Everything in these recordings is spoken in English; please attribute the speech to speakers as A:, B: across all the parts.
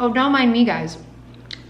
A: Well, don't mind me, guys.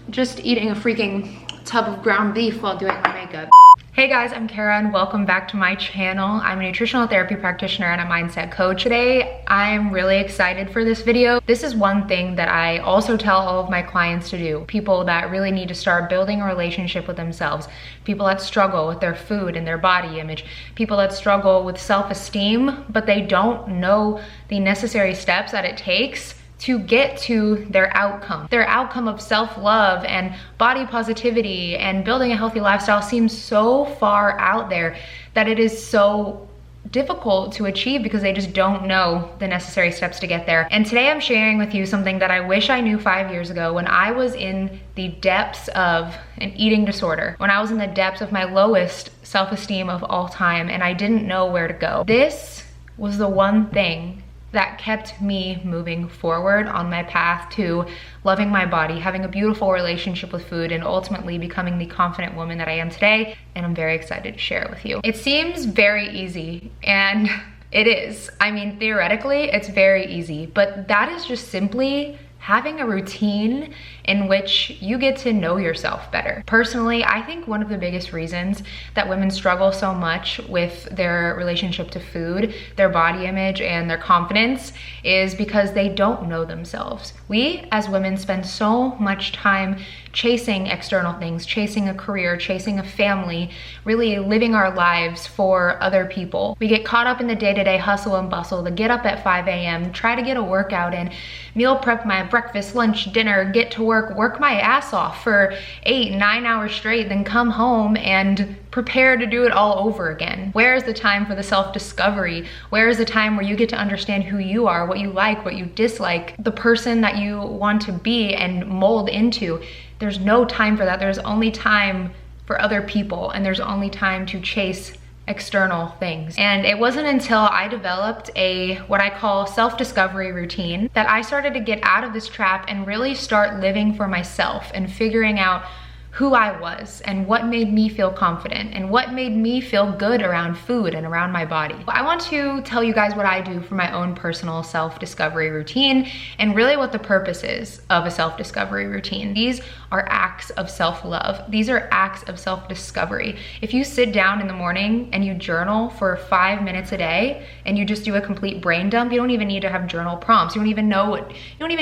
A: Just eating a freaking tub of ground beef while doing my makeup. Hey guys, I'm Kara and welcome back to my channel. I'm a nutritional therapy practitioner and a mindset coach. Today, I'm really excited for this video. This is one thing that I also tell all of my clients to do. People that really need to start building a relationship with themselves. People that struggle with their food and their body image. People that struggle with self-esteem, but they don't know the necessary steps that it takes to get to their outcome of self-love and body positivity and building a healthy lifestyle seems so far out there that it is so difficult to achieve because they just don't know the necessary steps to get there. And today I'm sharing with you something that I wish I knew 5 years ago when I was in the depths of an eating disorder, when I was in the depths of my lowest self-esteem of all time and I didn't know where to go. This was the one thing that kept me moving forward on my path to loving my body, having a beautiful relationship with food, and ultimately becoming the confident woman that I am today. And I'm very excited to share it with you. It seems very easy, and it is. I mean, theoretically, it's very easy, but that is just simply having a routine in which you get to know yourself better. Personally, I think one of the biggest reasons that women struggle so much with their relationship to food, their body image, and their confidence is because they don't know themselves. We as women spend so much time chasing external things, chasing a career, chasing a family, really living our lives for other people. We get caught up in the day-to-day hustle and bustle, the get up at 5 a.m., try to get a workout in, meal prep my breakfast, lunch, dinner, get to work my ass off for 8-9 hours straight, then come home and prepare to do it all over again. Where is the time for the self-discovery? Where is the time where you get to understand who you are, what you like, what you dislike, the person that you want to be and mold into? There's no time for that. There's only time for other people, and there's only time to chase external things. And it wasn't until I developed a what I call self-discovery routine that I started to get out of this trap and really start living for myself and figuring out who I was and what made me feel confident and what made me feel good around food and around my body. I want to tell you guys what I do for my own personal self-discovery routine and really what the purpose is of a self-discovery routine. These are acts of self-love. These are acts of self-discovery. If you sit down in the morning and you journal for 5 minutes a day and you just do a complete brain dump, you don't even need to have journal prompts. You don't even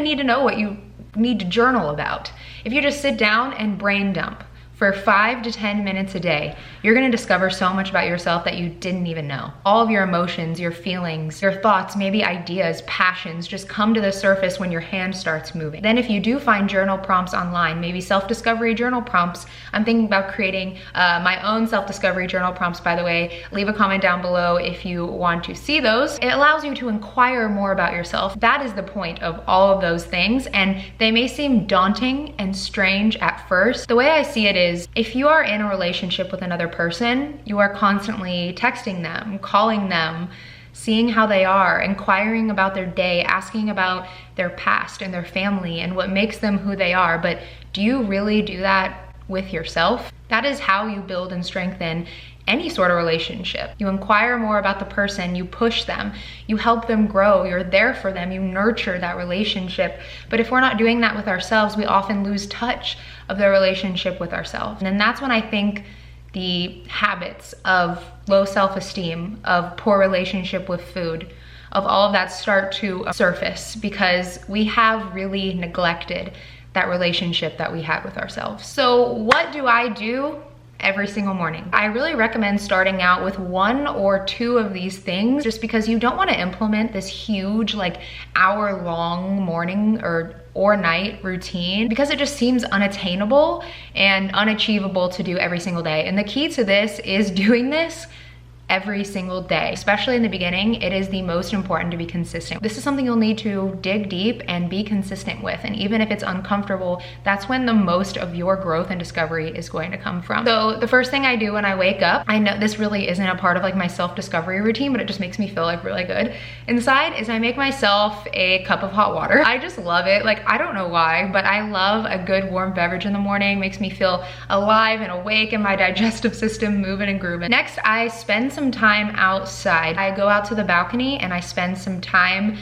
A: need to know what you need to journal about. If you just sit down and brain dump for 5 to 10 minutes a day, you're gonna discover so much about yourself that you didn't even know. All of your emotions, your feelings, your thoughts, maybe ideas, passions just come to the surface when your hand starts moving. Then if you do find journal prompts online, maybe self-discovery journal prompts, I'm thinking about creating my own self-discovery journal prompts, by the way. Leave a comment down below if you want to see those. It allows you to inquire more about yourself. That is the point of all of those things, and they may seem daunting and strange at first. The way I see it is, if you are in a relationship with another person, you are constantly texting them, calling them, seeing how they are, inquiring about their day, asking about their past and their family and what makes them who they are. But do you really do that with yourself? That is how you build and strengthen any sort of relationship. You inquire more about the person, you push them, you help them grow, you're there for them, you nurture that relationship. But if we're not doing that with ourselves, we often lose touch of the relationship with ourselves. And then that's when I think the habits of low self-esteem, of poor relationship with food, of all of that start to surface because we have really neglected that relationship that we had with ourselves. So what do I do every single morning? I really recommend starting out with 1 or 2 of these things just because you don't want to implement this huge like hour-long morning or night routine because it just seems unattainable and unachievable to do every single day. And the key to this is doing this every single day. Especially in the beginning, it is the most important to be consistent. This is something you'll need to dig deep and be consistent with. And even if it's uncomfortable, that's when the most of your growth and discovery is going to come from. So the first thing I do when I wake up, I know this really isn't a part of like my self-discovery routine, but it just makes me feel like really good inside, is I make myself a cup of hot water. I just love it. Like, I don't know why, but I love a good warm beverage in the morning. Makes me feel alive and awake and my digestive system moving and grooving. Next, I spend some time outside. I go out to the balcony and I spend some time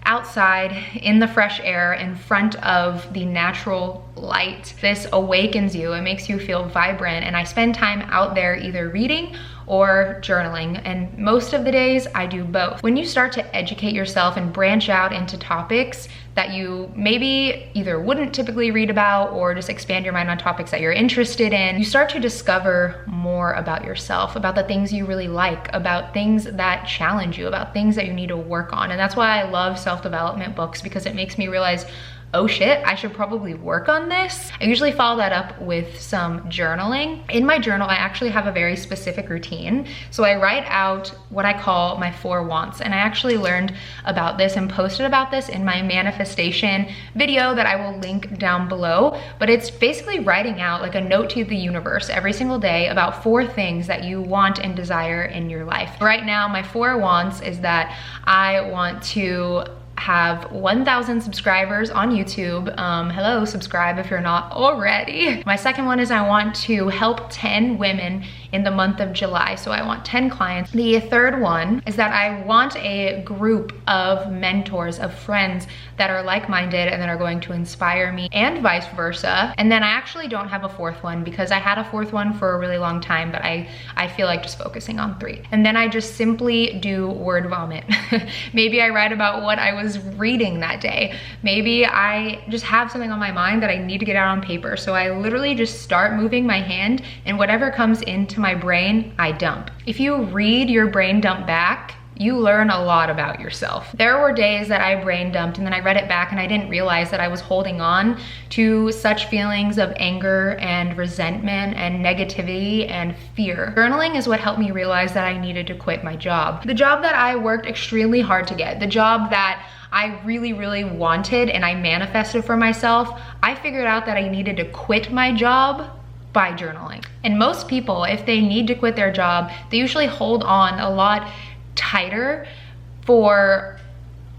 A: outside in the fresh air in front of the natural light. This awakens you, it makes you feel vibrant, and I spend time out there either reading or journaling, and most of the days I do both. When you start to educate yourself and branch out into topics that you maybe either wouldn't typically read about or just expand your mind on topics that you're interested in, you start to discover more about yourself, about the things you really like, about things that challenge you, about things that you need to work on. And that's why I love self-development books, because it makes me realize, oh shit, I should probably work on this. I usually follow that up with some journaling. In my journal, I actually have a very specific routine. So I write out what I call my 4 wants. And I actually learned about this and posted about this in my manifestation video that I will link down below. But it's basically writing out like a note to the universe every single day about 4 things that you want and desire in your life. Right now, my 4 wants is that I want to have 1,000 subscribers on YouTube. Hello, subscribe if you're not already. My second one is I want to help 10 women in the month of July. So I want 10 clients. The third one is that I want a group of mentors, of friends that are like-minded and that are going to inspire me, and vice versa. And then I actually don't have a 4th one because I had a 4th one for a really long time, but I feel like just focusing on 3. And then I just simply do word vomit. Maybe I write about what I was reading that day. Maybe I just have something on my mind that I need to get out on paper. So I literally just start moving my hand, and whatever comes into my brain, I dump. If you read your brain dump back, you learn a lot about yourself. There were days that I brain dumped and then I read it back and I didn't realize that I was holding on to such feelings of anger and resentment and negativity and fear. Journaling is what helped me realize that I needed to quit my job. The job that I worked extremely hard to get, the job that I really, really wanted and I manifested for myself, I figured out that I needed to quit my job by journaling. And most people, if they need to quit their job, they usually hold on a lot tighter for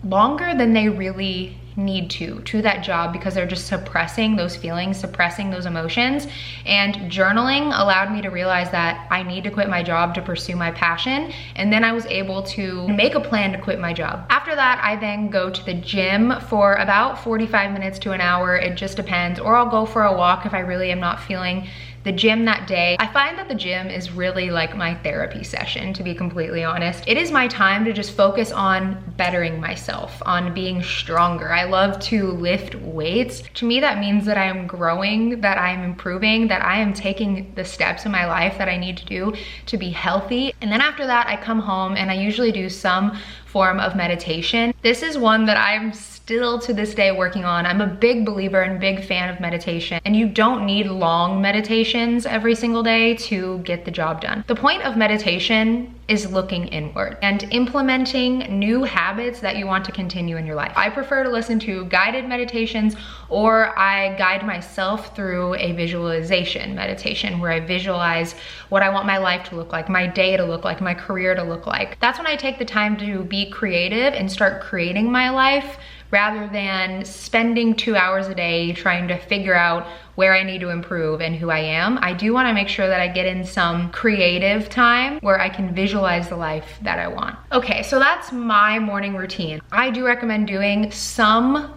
A: longer than they really need to that job, because they're just suppressing those feelings, suppressing those emotions. And journaling allowed me to realize that I need to quit my job to pursue my passion. And then I was able to make a plan to quit my job. After that, I then go to the gym for about 45 minutes to an hour. It just depends. Or I'll go for a walk if I really am not feeling the gym that day. I find that the gym is really like my therapy session, to be completely honest. It is my time to just focus on bettering myself, on being stronger. I love to lift weights. To me, that means that I am growing, that I am improving, that I am taking the steps in my life that I need to do to be healthy. And then after that, I come home and I usually do some form of meditation. This is one that I'm still to this day working on. I'm a big believer and big fan of meditation, and you don't need long meditations every single day to get the job done. The point of meditation is looking inward and implementing new habits that you want to continue in your life. I prefer to listen to guided meditations, or I guide myself through a visualization meditation where I visualize what I want my life to look like, my day to look like, my career to look like. That's when I take the time to be creative and start creating my life, rather than spending 2 hours a day trying to figure out where I need to improve and who I am. I do want to make sure that I get in some creative time where I can visualize the life that I want. Okay, so that's my morning routine. I do recommend doing some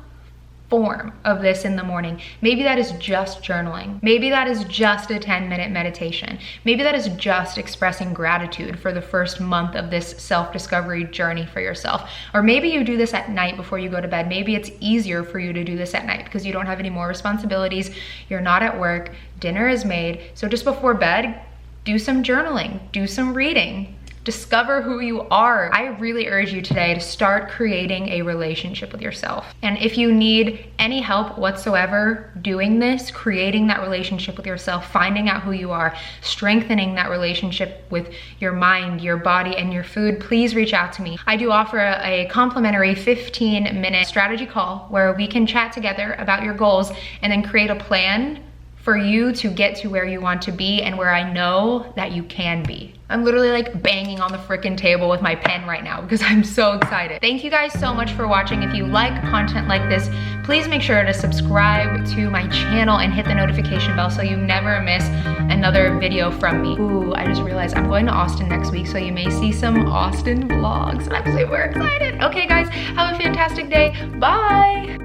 A: form of this in the morning. Maybe that is just journaling. Maybe that is just a 10-minute meditation. Maybe that is just expressing gratitude for the first month of this self-discovery journey for yourself. Or maybe you do this at night before you go to bed. Maybe it's easier for you to do this at night because you don't have any more responsibilities. You're not at work. Dinner is made. So just before bed, do some journaling, do some reading. Discover who you are. I really urge you today to start creating a relationship with yourself. And if you need any help whatsoever doing this, creating that relationship with yourself, finding out who you are, strengthening that relationship with your mind, your body, and your food, please reach out to me. I do offer a complimentary 15-minute strategy call where we can chat together about your goals and then create a plan for you to get to where you want to be and where I know that you can be. I'm literally like banging on the freaking table with my pen right now because I'm so excited. Thank you guys so much for watching. If you like content like this, please make sure to subscribe to my channel and hit the notification bell so you never miss another video from me. Ooh, I just realized I'm going to Austin next week, so you may see some Austin vlogs. I'm super excited. Okay guys, have a fantastic fantastic day. Bye.